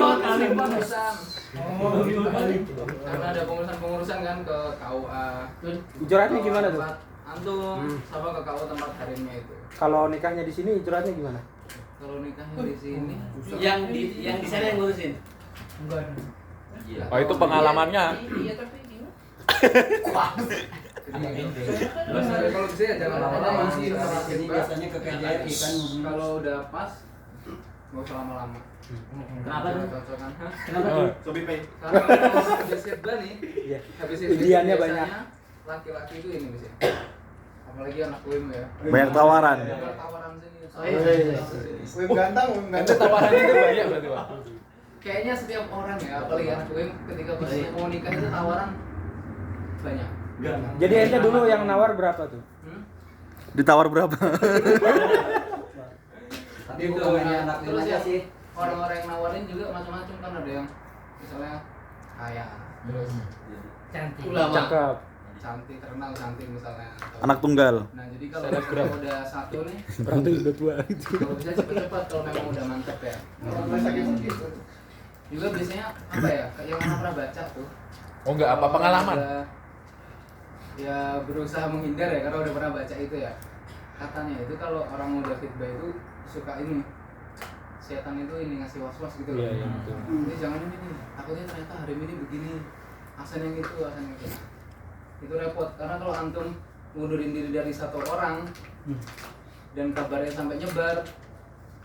pengurusan. Karena ada pengurusan kan ke KUA. Ijoratnya gimana tuh? Antum sama ke KUA tempat harimnya itu. Kalau nikahnya di sini ijoratnya gimana? Kalau nikahnya di sini yang di sana yang ngurusin. enggak. Oh, itu pengalamannya. Iya, tapi gimana? Kalau bisa ya jangan lama-lama sih. Jadi biasanya ke KJRI kan. Kalau udah pas nggak usah lama-lama. Kenapa tuh? Cocokan. Kenapa tuh? Karena kalau habis khidbah nih, Iya. habis Ujiannya biasanya banyak. Laki-laki itu ini biasanya. Apalagi anak UIM ya. Banyak tawaran. Banyak tawaran sini. Wim ganteng. Itu tawarannya itu banyak berarti, Pak. Kayaknya setiap orang ya, apalagi anak UIM ketika posisi mau nikah itu tawaran banyak. Jadi ente dulu yang nawar berapa tuh? Ditawar berapa? Tapi Gitu, bukan hanya anak terus aja ya, sih. orang-orang yang nawarin juga macam-macam kan, ada yang misalnya kaya, terus Cantik. ulama, Cakep. cantik, terkenal cantik misalnya. Atau- Anak tunggal. Nah jadi kalau misalnya udah satu nih, Orang tuh udah tua gitu. kalau bisa cepet-cepet kalau memang udah mantep ya. Juga biasanya apa ya? Yang mana pernah baca tuh? Oh, enggak apa Kalau pengalaman. udah- ya berusaha menghindar ya karena udah pernah baca itu ya. Katanya itu kalau orang udah khidbah itu suka ini, setan itu ini ngasih was-was gitu loh. Iya, iya, betul. Ini jangan ini nih, takutnya ternyata hari ini begini, asan yang itu, asan yang itu. Itu repot karena kalau antum ngundurin diri dari satu orang dan kabarnya sampai nyebar,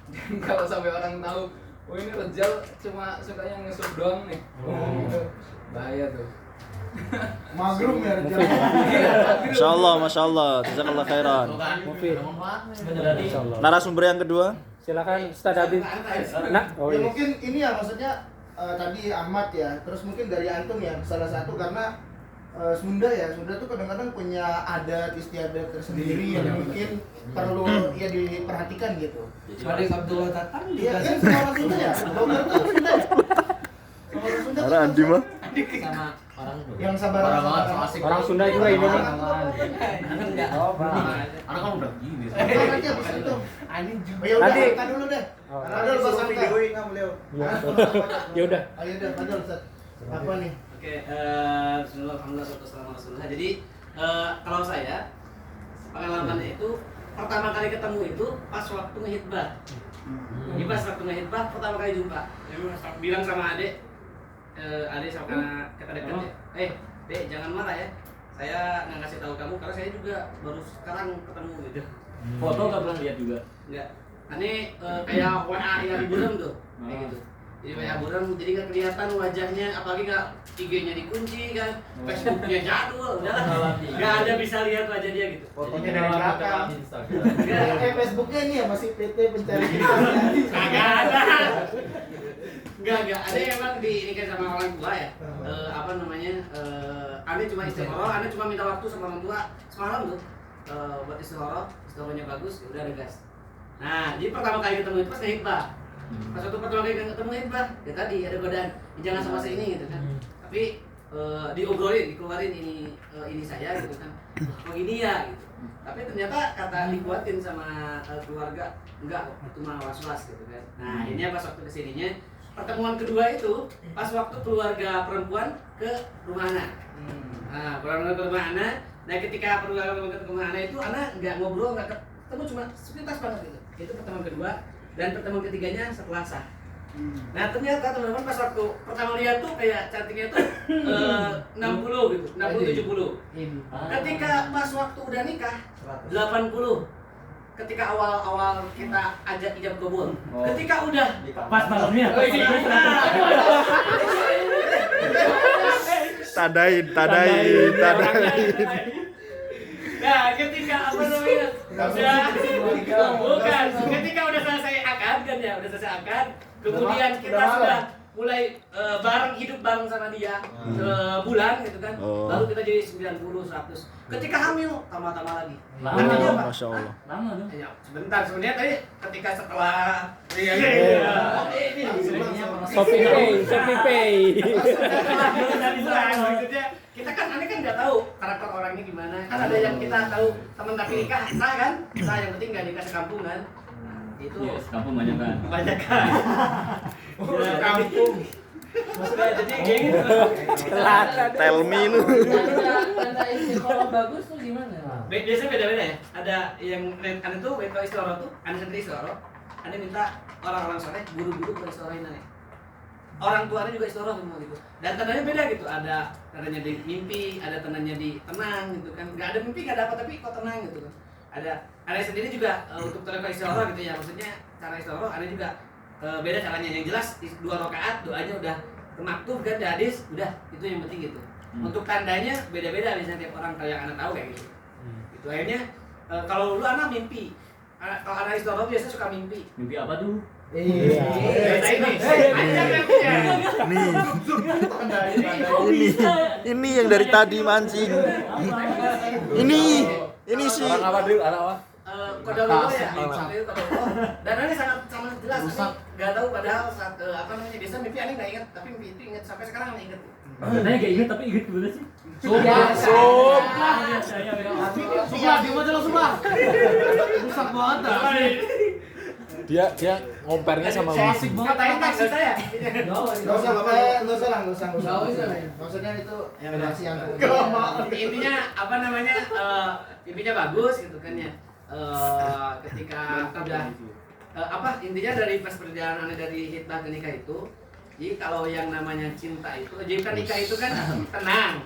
dan kalau sampai orang tahu, oh ini Rejal cuma sukanya ngesup doang nih, gitu. Bahaya tuh. Magrum ya Rejal. Masya Allah. Jazakallah khairan. Mufid. Insyaallah. Narasumber yang kedua. Silakan Ustaz Habib. Nah, oh Ya iya. mungkin ini ya maksudnya tadi Ahmad ya, terus mungkin dari antum ya salah satu karena Sunda ya, Sunda tuh kadang-kadang punya adat istiadat tersendiri yang mungkin perlu ya diperhatikan gitu. Adik Abdullah Tatang Iya kan sama orang Sunda ya, Dokter tuh Sunda ya. Sama orang Sunda. Ada Andi mah. sama orang tuh. Yang sabar. Orang Sunda juga ini nih. Anak enggak. Oh, Pak. Anak kan udah gini. Nanti habis itu. Anjing Oh, ya udah Nanti. angkat dulu deh. Oh. Ada bahasa videoin kamu Leo. Ya udah. Ayo udah, padahal Ustaz. Apa nih? Oke, Bismillah, alhamdulillah, wassalamu ala rasulillah. Jadi kalau saya pengalamannya itu pertama kali ketemu itu pas waktu ngehitbah. Ini pas waktu ngehitbah pertama kali jumpa. Dia bilang sama adek, adek sama karena kita dekat ya. Dek jangan marah ya. Saya nggak kasih tahu kamu karena saya juga baru sekarang ketemu gitu. Foto nggak pernah lihat juga? Enggak. Aneh kayak WA yang burem tuh, kayak gitu. Jadi WA burem, jadi nggak kelihatan wajahnya, apalagi nggak IG-nya dikunci kan, Facebook-nya jadul, udahlah. Nggak ada bisa lihat wajah dia gitu. Fotonya dari belakang. Instagram. Facebooknya ini ya masih PT pencari Kagak ada. Enggak. Ada yang emang di ini kan sama orang tua ya. Apa namanya? Aneh cuma istikharah, aneh cuma minta waktu sama orang tua semalam tuh. Buat istikharahnya bagus, ya udah ada gas. Nah, jadi pertama kali ketemu itu pas ngehitbah. Pas waktu pertama kali ketemu ngehitbah, ya tadi ada godaan, jangan sama saya ini gitu kan. Tapi diobrolin, dikeluarin ini saya gitu kan. Oh ini ya gitu. Tapi ternyata kata dikuatin sama keluarga, enggak kok, itu mah was-was gitu kan. Nah, ini pas waktu kesininya pertemuan kedua itu pas waktu keluarga perempuan ke rumah anak. Nah, keluarga ke rumah anak. Nah, ketika keluarga ke rumah anak itu anak nggak ngobrol, nggak ketemu, cuma sepintas banget gitu. Itu pertemuan kedua dan pertemuan ketiganya setelah sah. Nah, ternyata teman-teman pas waktu pertama lihat tuh kayak cantiknya tuh 60 gitu, 60 70. Ketika pas waktu udah nikah 80. Ketika awal-awal kita ajak ijab kabul. Ketika udah Pas malamnya. Tadain. Nah, ketika apa namanya? Bukan. Ketika udah selesai akad kan ya, udah selesai akad, kemudian kita sudah mulai hidup bareng sama dia sebulan gitu kan. Lalu kita jadi 90 100. Ketika hamil tambah-tambah lagi. Artinya apa? Masya Allah. Lama tuh. Ya, sebentar sebenarnya tadi ketika setelah Shopee Pay. Maksudnya kita kan aneh kan nggak tahu karakter orangnya gimana. Kan ada yang kita tahu teman tapi nikah sah kan? Sah, yang penting nggak nikah sekampung kan. itu Yes, kampung banyak kan. kebanyakan. Kampung. Maksudnya jadi kayak gitu. Tell me lu. Tanda istiqoroh bagus tuh gimana? Biasanya beda-beda ya. Ada yang ane tuh weto istirahat tuh, ane sendiri istirahat. Ane minta orang-orang soleh guru-guru pada istirahatin ane. Orang tuanya juga istirahat semua gitu. Dan tandanya beda gitu. Ada tandanya di mimpi, ada tandanya di tenang gitu kan. Enggak ada mimpi, enggak ada apa tapi kok tenang gitu kan. Ada sendiri juga untuk tanda istirahat gitu ya. Maksudnya cara istirahat ada juga beda caranya. Yang jelas 2 rakaat doanya udah kemaktub kan di hadis, udah itu yang penting gitu. Untuk tandanya beda-beda biasanya tiap orang kayak anak tahu kayak gitu. Itu akhirnya kalau lu anak mimpi. Kalau anak istirahat biasanya suka mimpi. Mimpi apa tuh? Iya. Ini yang dari tadi mancing. Ini sih. Orang apa dulu? Anak apa? Kode Allah ya, dan ini sangat jelas. Nggak tahu padahal saat apa namanya biasa mimpi aneh nggak ingat, tapi mimpi itu ingat sampai sekarang aneh ingat. Katanya gak inget tapi inget gimana sih? Sumpah, di mana lo sumpah? Rusak banget dah. Dia ngompernya sama Klasik banget. Katain tak saya. Nggak usah maksudnya itu relasi yang Intinya apa namanya intinya bagus gitu kan ya. Ketika udah apa intinya dari pas perjalanan Anda dari hitbah ke nikah itu, jadi kalau yang namanya cinta itu, jadi kan nikah itu kan tenang.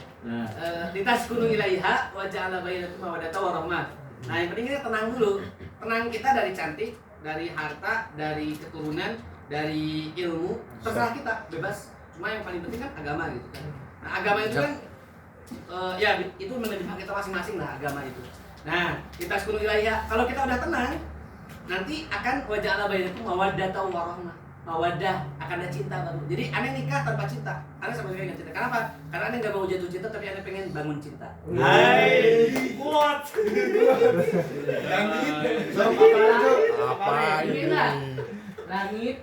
Litaskunu ilaiha wa ja'ala bainakum mawaddatan warahmah. Nah, yang penting kita tenang dulu. Tenang kita dari cantik, dari harta, dari keturunan, dari ilmu, terserah kita, bebas. Cuma yang paling penting kan agama gitu kan. Nah, agama itu kan ya itu menerima kita masing-masing lah agama itu. Nah, litaskunu ilaiha, kalau kita udah tenang, nanti akan wa ja'ala bainakum mawaddatan warahmah. Mawadah akan ada cinta baru. Jadi aneh nikah tanpa cinta. Aneh sama sekali nggak cinta. Kenapa? Karena aneh nggak mau jatuh cinta, tapi aneh pengen bangun cinta. Hai, What? Apa ini? Langit.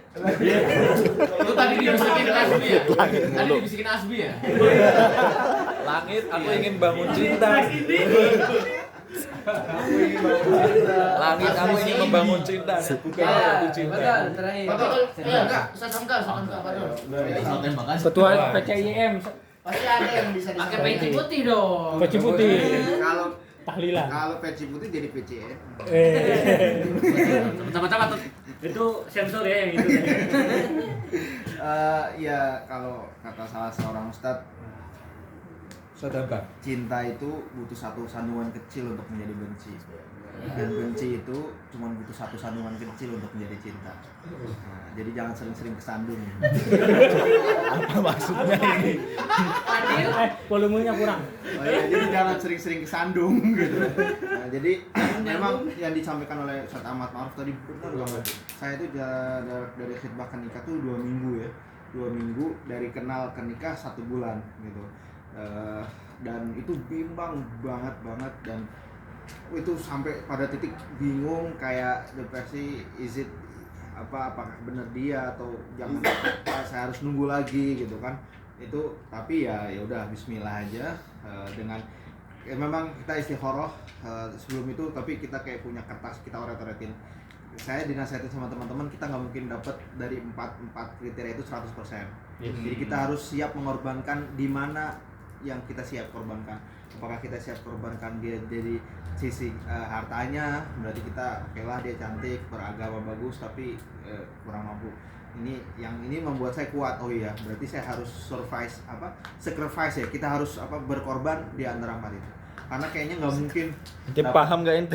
Lu tadi dibisikin Asbi ya? Tadi dibisikin Asbi ya? Langit, aku ingin bangun cinta. Langit, aku ingin membangun cinta. Bukan jatuh cinta. Betul, terakhir. enggak, sangka, Ketua PCIM pasti ada yang bisa Pakai peci putih dong. peci putih. Kalau Tahlilan. peci putih jadi PCN. Pertama-tama itu sensor ya yang itu. Ya kalau kata salah seorang ustadz, Sedangkan cinta itu butuh satu sandungan kecil untuk menjadi benci, dan benci itu cuma butuh satu sandungan kecil untuk menjadi cinta. Nah, jadi jangan sering-sering kesandung. Apa maksudnya ini? Volumenya kurang. Oh iya, jadi jangan sering-sering kesandung gitu. Nah, jadi memang yang disampaikan oleh Ustaz Ahmad Ma'ruf tadi benar banget. Saya itu dari khidbah ke nikah tuh 2 minggu ya. 2 minggu dari kenal ke nikah 1 bulan gitu. Dan itu bimbang banget dan itu sampai pada titik bingung kayak depresi, apakah benar dia atau jangan, saya harus nunggu lagi gitu kan. Itu tapi ya udah bismillah aja. Dengan memang kita istikharah sebelum itu, tapi kita kayak punya kertas kita oret-oretin. Saya dinasihatin sama teman-teman, kita nggak mungkin dapat dari 4 kriteria itu 100%. Jadi kita harus siap mengorbankan di mana yang kita siap korbankan. Apakah kita siap korbankan dia dari sisi hartanya, berarti kita okelah dia cantik, beragama bagus, tapi kurang mampu. Ini membuat saya kuat. Oh iya, berarti saya harus sacrifice ya. Kita harus berkorban di antara 4 itu. Karena kayaknya nggak mungkin. Ente paham gak ente?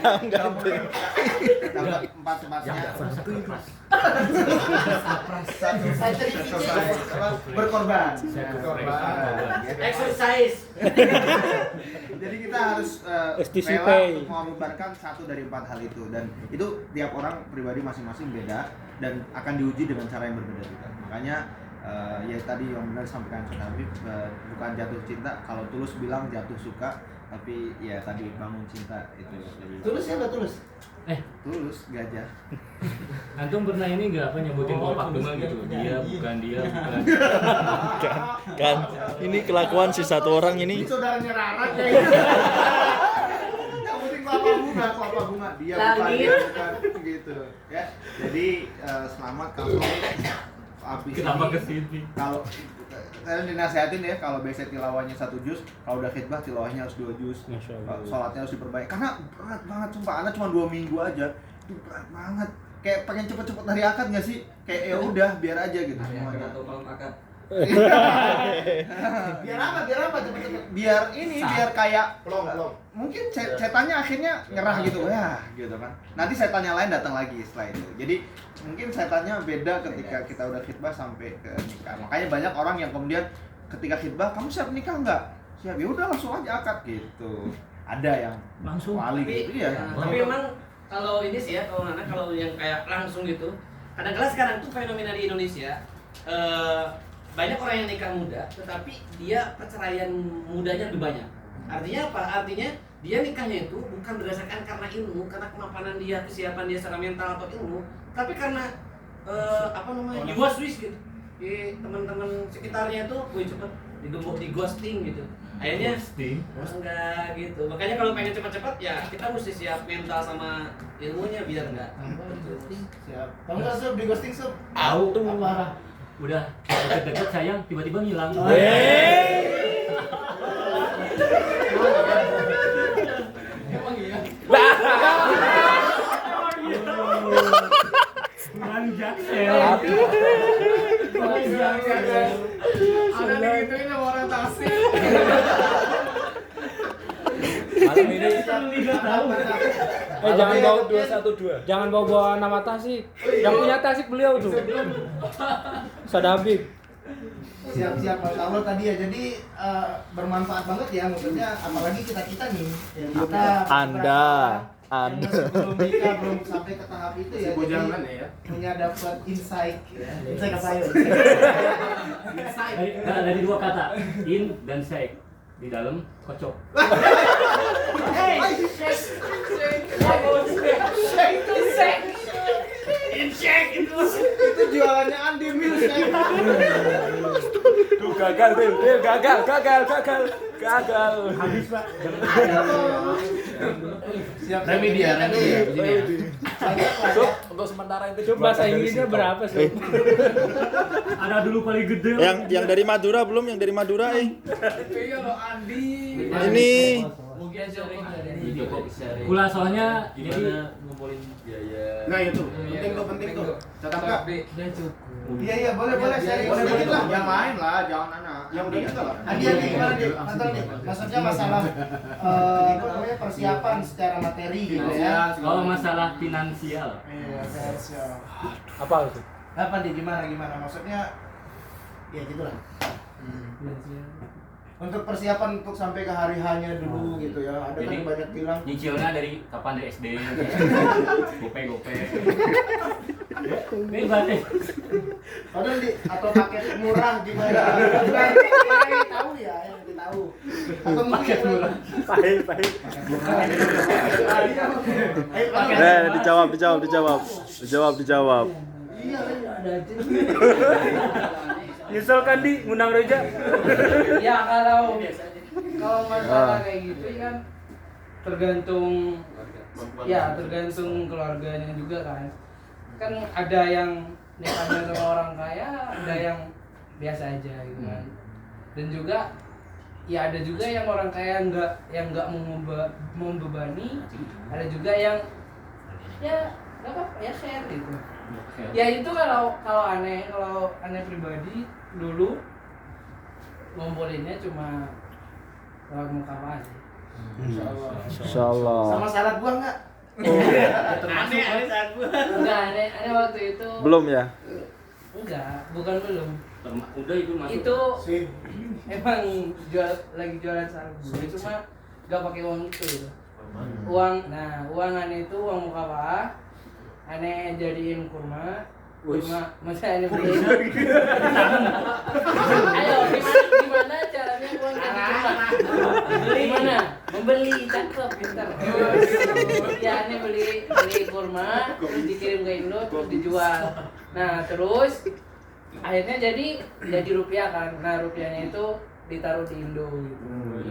Paham gak ente? Dapat 4 tempatnya. Berkorban. Exercise. Jadi kita harus STCP. rela untuk mengorbankan 1 dari 4 hal itu, dan itu tiap orang pribadi masing-masing beda dan akan diuji dengan cara yang berbeda juga. Makanya ya tadi yang benar sampaikan Ustaz Habib, bukan jatuh cinta. Kalau Tulus bilang jatuh suka, tapi ya tadi bangun cinta itu. Tulus ya, tulus. Tulus gajah. Antum pernah ini nggak nyebutin kompak duma gitu? Dia bukan. Kan ini kelakuan si satu orang ini. Saudaranya Rara kayaknya. Yang penting bapak kelapa bunga dia Langit. bukan gitu ya. Jadi selamat kalau habis Kenapa ini, ke sini? kalau saya dinasihatin ya kalau biasa tilawahnya 1 juz, kalau udah khitbah tilawahnya harus 2 juz. Masya Allah. Sholatnya harus diperbaiki karena berat banget sumpah. Anak cuma 2 minggu aja itu berat banget. Kayak pengen cepet-cepet hari akad nggak sih? Kayak ya udah biar aja gitu semuanya. malam akad. Biar apa cepet-cepet? Biar ini biar kayak Belum. mungkin setannya akhirnya nyerah gitu ya gitu kan. Nanti setannya lain datang lagi setelah itu. Jadi mungkin setannya beda ketika kita udah khitbah sampai ke nikah. Makanya banyak orang yang kemudian ketika khitbah, kamu siap nikah nggak? Siap. Ya udah langsung aja akad gitu. Ada yang Langsung. wali gitu ya. Tapi memang kalau ini sih ya, kalau yang kayak langsung gitu, kadang-kadang sekarang tuh fenomena di Indonesia banyak orang yang nikah muda, tetapi dia perceraian mudanya lebih banyak. Artinya apa? Artinya dia nikahnya itu bukan berdasarkan karena ilmu, karena kemapanan dia, kesiapan dia secara mental atau ilmu, tapi karena di ghostwish gitu. Di teman-teman sekitarnya itu, wih cepet digembok, di ghosting gitu. Akhirnya enggak gitu. Makanya kalau pengen cepat-cepat ya kita mesti siap mental sama ilmunya biar enggak. Siap. Kamu nggak sup di ghosting sup? Tahu. Apa? Udah deket-deket sayang tiba-tiba ngilang. Emang iya. Kurang jaksel. Ada digituin sama orang Tasik. Malam ini Jangan bawa 212. Jangan bawa nama Tasik. Yang punya Tasik beliau tuh. Ustaz Habib. Siap-siap Masya Allah tadi ya. Jadi bermanfaat banget ya maksudnya, apalagi kita nih yang kita Anda. yang masih belum nikah, belum sampai ke tahap itu ya. Jadi Bujangan ya. punya dapat insight ya. Insight apa ya? Dari 2 kata, in dan shake. Di dalam kocok. Itu jualannya Andi Mil. Tuh gagal, Bil. Gagal. Habis Pak. Siap. Remedi ya. Sob, untuk sementara itu Coba bahasa Inggrisnya berapa sih? Ada dulu paling gede. Yang dari Madura belum? Yang dari Madura Iya lo Andi. Ini Mungkin sharing dari Pula soalnya jadi ngumpulin biaya. Nah itu penting tuh. Catat nggak? Dan cukup. Iya boleh sharing Boleh, sedikit lah. boleh. Yang lain lah, jangan anak. Yang udah nikah lah. Adi gimana nih? Antar nih. Maksudnya masalah apa namanya persiapan secara materi gitu ya. kalau masalah finansial. Iya, siap. Apa itu? Apa nih gimana? Maksudnya ya gitulah. Untuk persiapan untuk sampai ke hari hanya dulu gitu ya. Ada kan Jadi, yang banyak bilang Nyicilnya dari kapan, dari SD? Gope. Bebas deh. padahal atau paket murah gimana? Yang tahu ya, yang tahu. Atau mungkin Paket murah. Pahit. dijawab. Iya, ada aja. Nyesel kan di ngundang Reja? Ya kalau masalah kayak gitu kan tergantung keluarganya juga kan. Kan ada yang nikahnya sama orang kaya, ada yang biasa aja gitu kan. Dan juga ya ada juga yang orang kaya nggak membebani, ada juga yang ya nggak apa-apa ya share gitu. Ya itu kalau aneh pribadi dulu ngumpulinnya cuma lewat muka aja. Insyaallah. Sama salad buah nggak? Aneh saat gua. Enggak, aneh waktu itu Belum ya? enggak, bukan belum. Udah itu masuk. Itu emang lagi jualan sarung. Cuma enggak pakai uang itu gitu. Uang aneh itu uang muka apa? Aneh jadiin kurma. Masa aneh beli. Ayo gimana caranya uang jadi kurma? Gimana? Membeli, cakep, pintar. Ya aneh beli kurma, terus dikirim ke Indo, terus dijual. Nah terus akhirnya jadi rupiah kan. Nah rupiahnya itu ditaruh di Indo gitu.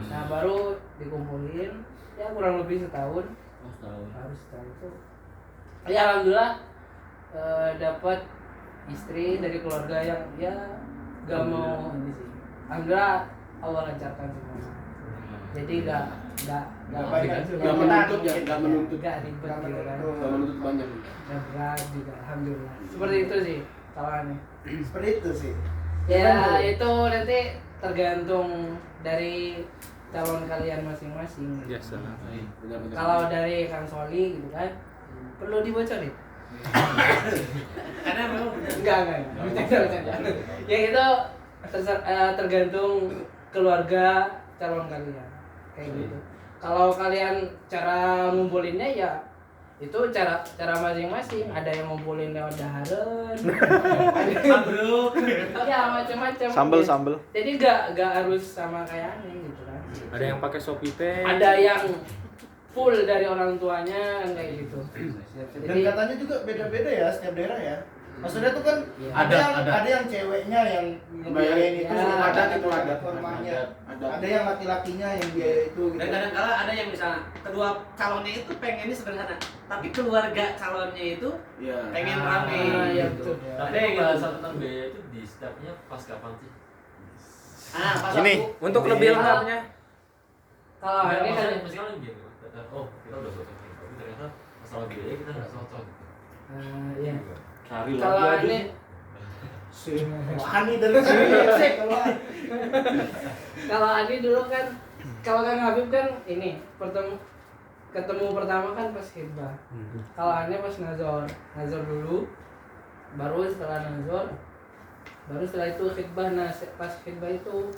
Nah baru dikumpulin ya kurang lebih setahun Harus tahu itu. Ya alhamdulillah dapat istri dari keluarga yang ya gak mau ini sih. Alhamdulillah Allah lancarkan semua. Jadi gak menuntut ya, gak menuntut. Gak ribet gitu kan. Gak menuntut banyak. Dan berat juga alhamdulillah. Seperti itu sih tawarannya. Seperti itu sih. Ya itu nanti tergantung dari calon kalian masing-masing. Biasa. Kalau dari Kang Soli gitu kan perlu dibocorin. Karena memang Enggak. Bercanda. Ya itu tergantung keluarga calon kalian. Kayak gitu. Kalau kalian cara ngumpulinnya ya itu cara masing-masing. Ada yang ngumpulin lewat daharen. bro. Ya macam-macam. Sambel. Jadi gak harus sama kayak aneh gitu kan. Ada yang pakai Shopee Pay. Ada yang full dari orang tuanya kayak gitu. Dan katanya juga beda-beda ya setiap daerah ya. Maksudnya tuh kan Iya. ada yang ceweknya yang ngebiayain itu, Ya, ada itu ada. formanya. Ada. Ada yang laki-lakinya yang biaya itu gitu. Dan kadang-kala ada yang misalnya kedua calonnya itu pengennya sederhana, tapi keluarga calonnya itu pengen rame. Iya gitu. betul. Ada Tapi yang gitu. pembahasan tentang biaya itu di setiapnya pas kapan sih? Pas Ini. waktu- Untuk lebih lengkapnya Kalau ini kan maksudnya kan gini, oh kita udah cocok nih, tapi ternyata masalah biaya kita nggak cocok gitu. iya. Cari Kalau lagi ini Ani dari sini sih kalau kalau Adi dulu kan kalau Kang Habib kan ini ketemu pertama kan pas khidbah. Kalau Ane pas nazar dulu, baru setelah nazar, baru setelah itu khidbah. Nah pas khidbah itu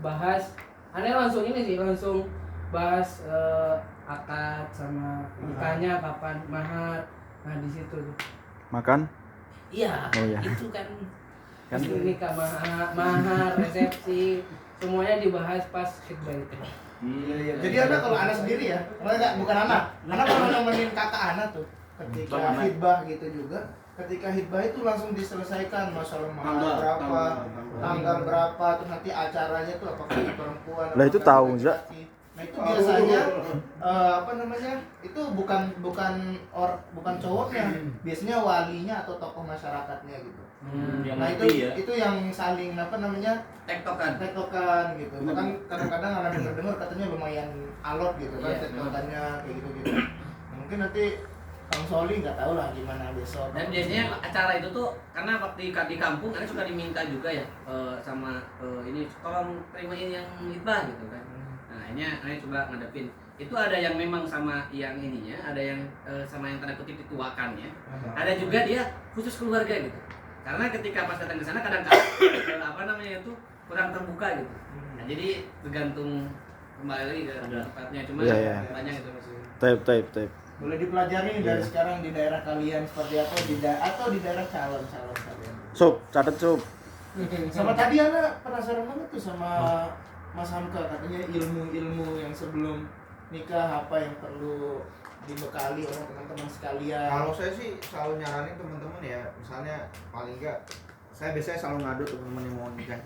bahas, Ane langsung ini sih langsung bahas akad sama nikahnya kapan, mahar. Nah di situ tuh. Makan? Iya, Oh, iya. itu kan nikah mahar, resepsi, semuanya dibahas pas khidbah itu. Jadi anak kalau anak sendiri ya, bukan anak kalau nemenin kakak anak tuh ketika khidbah gitu juga, ketika khidbah itu langsung diselesaikan masalah mahar berapa, tanggal berapa, terus nanti acaranya tuh apakah di perempuan. Lah, itu apakah tahu di nggak? laki-laki. Nah itu biasanya itu bukan cowoknya, biasanya walinya atau tokoh masyarakatnya gitu. Nah itu yang saling tektokan. tektokan gitu. Bahkan kadang-kadang anak dengar katanya lumayan alot gitu kan Iya. tektokannya kayak gitu. Mungkin nanti Kang Soli nggak tahu lah gimana besok. Dan biasanya acara itu tuh karena waktu di kampung kan suka diminta juga ya sama ini tolong terimain yang hibah gitu kan. Nah ini coba ngadepin. Itu ada yang memang sama yang ininya, ada yang sama yang tanda kutip dituakannya. Ada juga dia khusus keluarga gitu. Karena ketika pas datang ke sana kadang-kadang itu kurang terbuka gitu. Nah, jadi tergantung kembali lagi ke tempatnya, cuma Iya. banyak itu maksudnya. Tape. Boleh dipelajari dari sekarang di daerah kalian seperti apa atau di daerah calon kalian. Catat sup. Sama tadi anak penasaran banget tuh sama Mas Hamka, katanya ilmu-ilmu yang sebelum nikah apa yang perlu dibekali oleh teman-teman sekalian. Kalau saya sih selalu nyaranin teman-teman ya, misalnya paling enggak saya biasanya selalu ngadu teman-teman yang mau nikah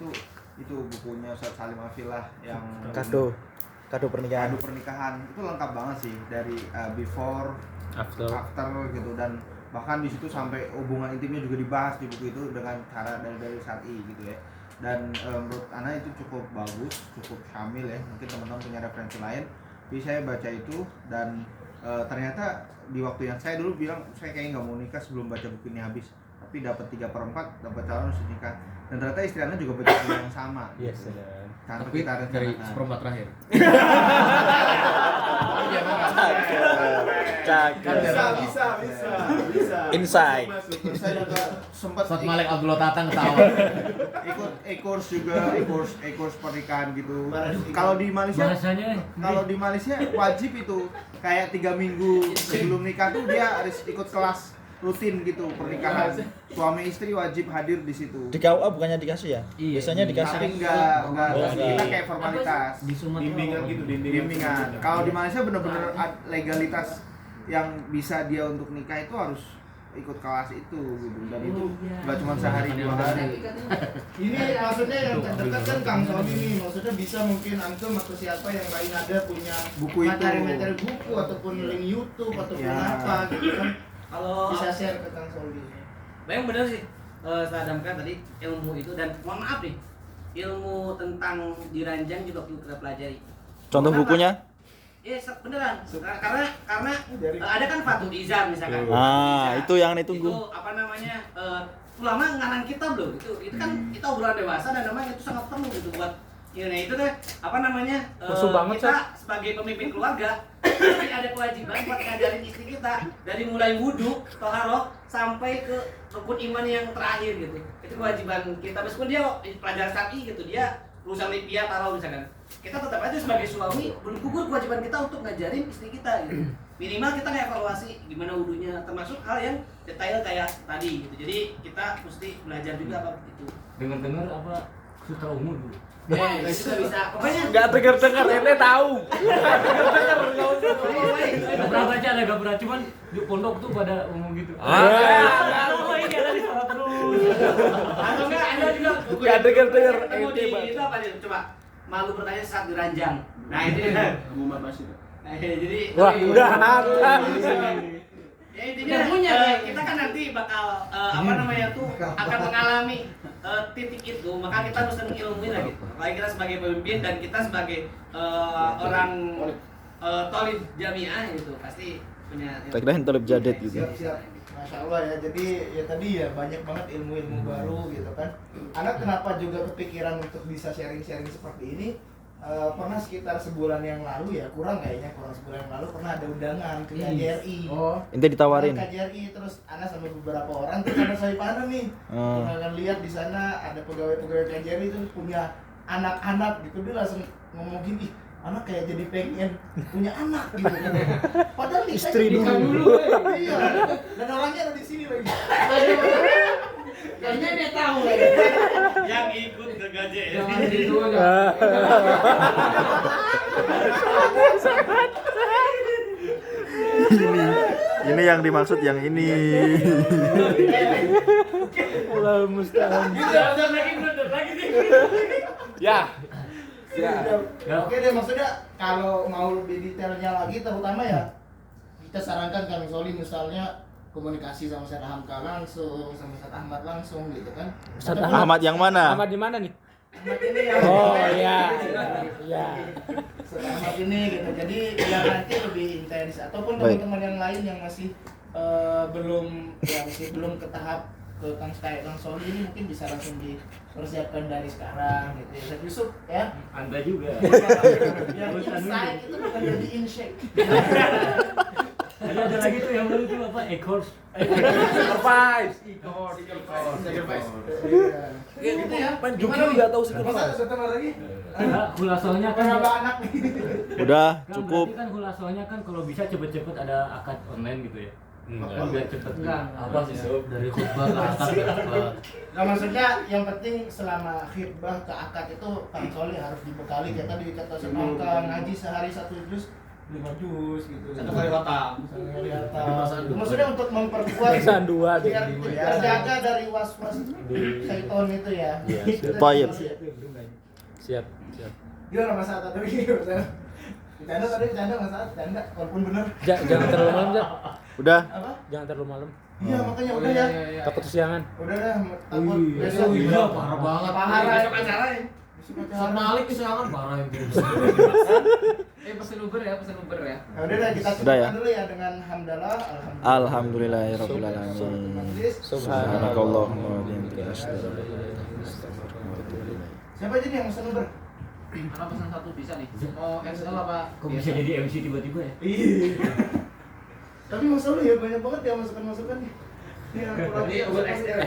itu bukunya Ustaz Salim Afilah yang Kado pernikahan. kado pernikahan itu lengkap banget sih dari before, after. gitu, dan bahkan di situ sampai hubungan intimnya juga dibahas di buku itu dengan cara dari syar'i gitu ya. Dan menurut Ana itu cukup bagus, cukup syamil ya. Mungkin teman-teman punya referensi lain. Jadi saya baca itu dan ternyata di waktu yang saya dulu bilang saya kayaknya nggak mau nikah sebelum baca buku ini habis, tapi dapat 3/4 dapat calon harus nikah, dan ternyata istri Anda juga baca buku yang sama. Yes, gitu. dan Tanpa Tapi kita dari rencanakan. seperempat terakhir. Cakep. Bisa. Insight. Terus saya juga sempat Ustaz Malik Abdullah Tatang ketawa. ikut e-course juga, e-course pernikahan gitu. Kalau di Malaysia wajib itu kayak 3 minggu sebelum nikah tuh dia harus ikut kelas rutin gitu pernikahan. Suami istri wajib hadir di situ. Di KUA bukannya dikasih ya? Iya. Biasanya dikasih. Tapi enggak, Oh, kita enggak. kayak formalitas. Bimbingan gitu, Bimbingan. Kalau di Malaysia benar-benar legalitas yang bisa dia untuk nikah itu harus ikut kelas itu gitu, dan itu nggak cuma sehari 2 hari. Ini maksudnya yang terdekat kan Kang Soli nih, maksudnya bisa mungkin antum atau siapa yang lain ada punya Buku itu. materi-materi buku ataupun link YouTube ataupun Ya. apa gitu kan, Kalau bisa share ke Kang Soli. memang benar sih, saya adamkan tadi ilmu itu, dan mohon maaf nih, ilmu tentang diranjang juga perlu kita pelajari. Contoh Kenapa? bukunya? Iya beneran, karena ada kan Fathul Izar misalkan. Ah, Izar. itu yang ditunggu. Itu apa namanya? Ulama ngarang kitab loh, itu kan kita obrolan dewasa dan memang itu sangat perlu gitu buat ya, nah itu deh apa namanya? Musuh banget, kita sebagai pemimpin keluarga pasti ada kewajiban buat ngajarin istri kita dari mulai wudhu, toharoh sampai ke rukun iman yang terakhir gitu. Itu kewajiban kita, meskipun dia pelajar syar'i gitu, dia lulusan Lipia taruh misalkan. Kita tetap aja sebagai suami belum gugur kewajiban kita untuk ngajarin istri kita gitu. Minimal kita ngevaluasi gimana wudhunya, termasuk hal yang detail kayak tadi gitu. Jadi kita mesti belajar juga apa itu. Dengar-dengar apa sutra umur dulu. Itu bisa. Pokoknya Enggak dengar-dengar, ente tahu. Gak pernah baca, gak pernah, cuman di pondok tuh pada ngomong gitu. Oh ini ada di salah terus. Atau enggak ada juga buku Nggak dengar-dengar, ketemu di ente, itu apa nih? Coba malu bertanya saat diranjang. Nah itu Muhammad Bashir. Nah, jadi Wah, udah ada. ya intinya kita kan nanti bakal apa namanya tuh akan mengalami titik itu, maka kita harus mengilmui lagi. Apalagi kita sebagai pemimpin dan kita sebagai orang tolib jamiah gitu pasti punya. Tak kirain Tolib Jadet gitu. Siap-siap. Masya Allah ya, jadi ya tadi ya banyak banget ilmu-ilmu baru gitu kan. Anak kenapa juga kepikiran untuk bisa sharing-sharing seperti ini? Pernah sekitar sebulan yang lalu ya, kurang sebulan yang lalu pernah ada undangan ke KJRI. Oh, Ente ditawarin. KJRI terus Ana sama beberapa orang terus ada saya pandang nih. Oh. Kita akan lihat di sana ada pegawai-pegawai KJRI itu punya anak-anak gitu, dia langsung ngomong gini, anak kayak jadi pengen punya anak gitu. Padahal Istri nikah dulu. Iya. Dan orangnya ada di sini lagi. kayaknya dia tahu lagi. Yang ikut ke KJRI. Jangan gitu aja. Ini yang dimaksud yang ini. Allah mustahil. Udah lagi nih. Ya. Oke deh, maksudnya kalau mau lebih detailnya lagi, terutama ya kita sarankan Kang Soli misalnya komunikasi sama Ustaz Hamka langsung, sama Ustaz Ahmad langsung gitu kan. Ustaz Ataupun Ahmad yang mana? Ahmad di mana nih? Ahmad ini ya. Oh iya. Iya. Ustaz Ahmad ini gitu. Jadi ya nanti lebih intens ataupun Baik. teman-teman yang lain yang masih masih belum ke tahap ke Kang Soli ini mungkin bisa langsung dipersiapkan dari sekarang gitu ya. Ustaz Yusuf ya. Anda juga. Yang insight itu bukan jadi inshake. Ada lagi tuh yang baru tuh apa? Echoes. Surprise. Iya. Gitu ya. Juki juga tahu sih. Masa ada teman lagi? Nah, khulasohnya kan. Berapa anak nih? Udah, Kan cukup. berarti kan khulasohnya kan kalau bisa cepet-cepet ada akad online gitu ya. Biar cepet. Enggak. Apa sih sob? Dari khutbah ke akad ke apa? Nah maksudnya yang penting selama khidbah ke akad itu Kang Soli harus dibekali kayak tadi kata semangka ngaji sehari 1 juz 5 juz gitu. Satu kali khatam. Maksudnya untuk memperkuat Perasaan dua deh. biar terjaga dari was-was syaiton itu ya. Iya, Itu Taib. Siap, siap. Gimana Mas Atta tadi? Bercanda Mas Atta, bercanda walaupun benar. Jangan terlalu malam, Jak. Udah. Apa? Jangan terlalu malam. Iya makanya udah ya. Takut kesiangan. Udah dah, takut besok Iya, parah banget. Parah. Besok acara ya. Saat Malik kesiangan parah yang gitu. Pesen Uber ya, pesen Uber ya. Nah, udah dah kita Udah ya? cukupkan dulu ya dengan hamdalah, Alhamdulillahirabbil alamin. Majlis. Subhanakallahumma wa bihamdika asyhadu an la ilaha illa anta astaghfiruka wa atubu ilaik. Siapa aja nih yang pesen Uber? Anak pesan satu bisa nih. Mau XL apa? Kok bisa jadi MC tiba-tiba ya? Iya. Tapi masalah ya banyak banget ya masukan-masukan nih. Ini kurang Ini Uber XL.